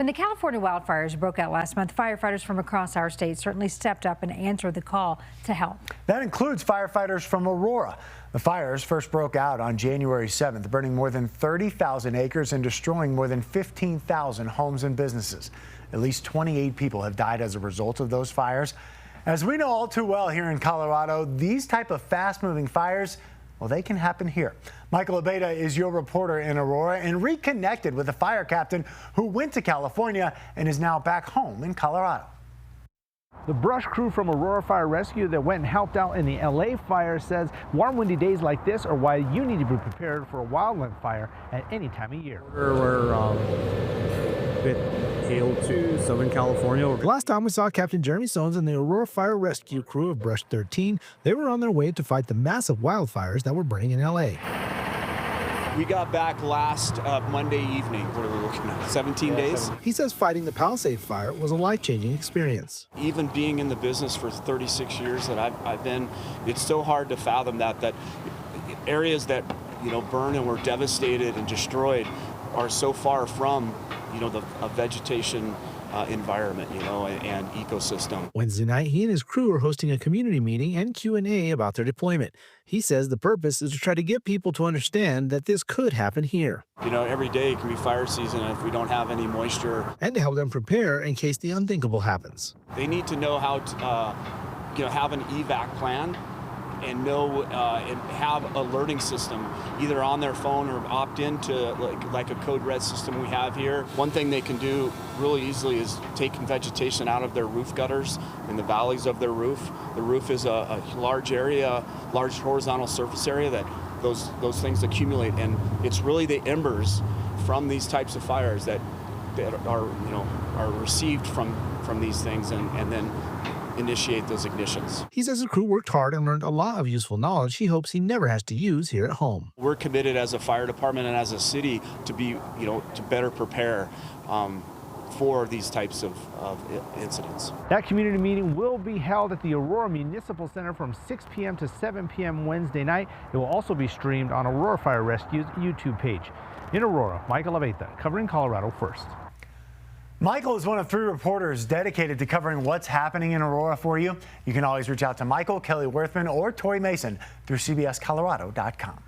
When the California wildfires broke out last month, firefighters from across our state certainly stepped up and answered the call to help. That includes firefighters from Aurora. The fires first broke out on January 7th, burning more than 30,000 acres and destroying more than 15,000 homes and businesses. At least 28 people have died as a result of those fires. As we know all too well here in Colorado, these type of fast-moving fires, well, they can happen here. Michael Abeyta is your reporter in Aurora and reconnected with a fire captain who went to California and is now back home in Colorado. The brush crew from Aurora Fire Rescue that went and helped out in the LA fire says warm, windy days like this are why you need to be prepared for a wildland fire at any time of year. We're a bit hail to Southern California. Last time we saw Captain Jeremy Sones and the Aurora Fire Rescue crew of Brush 13, they were on their way to fight the massive wildfires that were burning in LA. We got back last Monday evening. What are we looking at? 17 days? He says fighting the Palisade fire was a life-changing experience. Even being in the business for 36 years that I've been, it's so hard to fathom that areas that, burn and were devastated and destroyed are so far from, a vegetation environment, and ecosystem. Wednesday night, he and his crew are hosting a community meeting and Q&A about their deployment. He says the purpose is to try to get people to understand that this could happen here. Every day can be fire season if we don't have any moisture. And to help them prepare in case the unthinkable happens. They need to know how to, have an evac plan and know and have a alerting system either on their phone or opt into like a code red system we have here. One thing they can do really easily is taking vegetation out of their roof gutters in the valleys of their roof. The roof is a large area, large horizontal surface area that those things accumulate, and it's really the embers from these types of fires that are received from these things and then initiate those ignitions. He says the crew worked hard and learned a lot of useful knowledge he hopes he never has to use here at home. We're committed as a fire department and as a city to be, to better prepare for these types of incidents. That community meeting will be held at the Aurora Municipal Center from 6 p.m. to 7 p.m. Wednesday night. It will also be streamed on Aurora Fire Rescue's YouTube page. In Aurora, Michael Abeyta, covering Colorado First. Michael is one of 3 reporters dedicated to covering what's happening in Aurora for you. You can always reach out to Michael, Kelly Worthman, or Tori Mason through CBSColorado.com.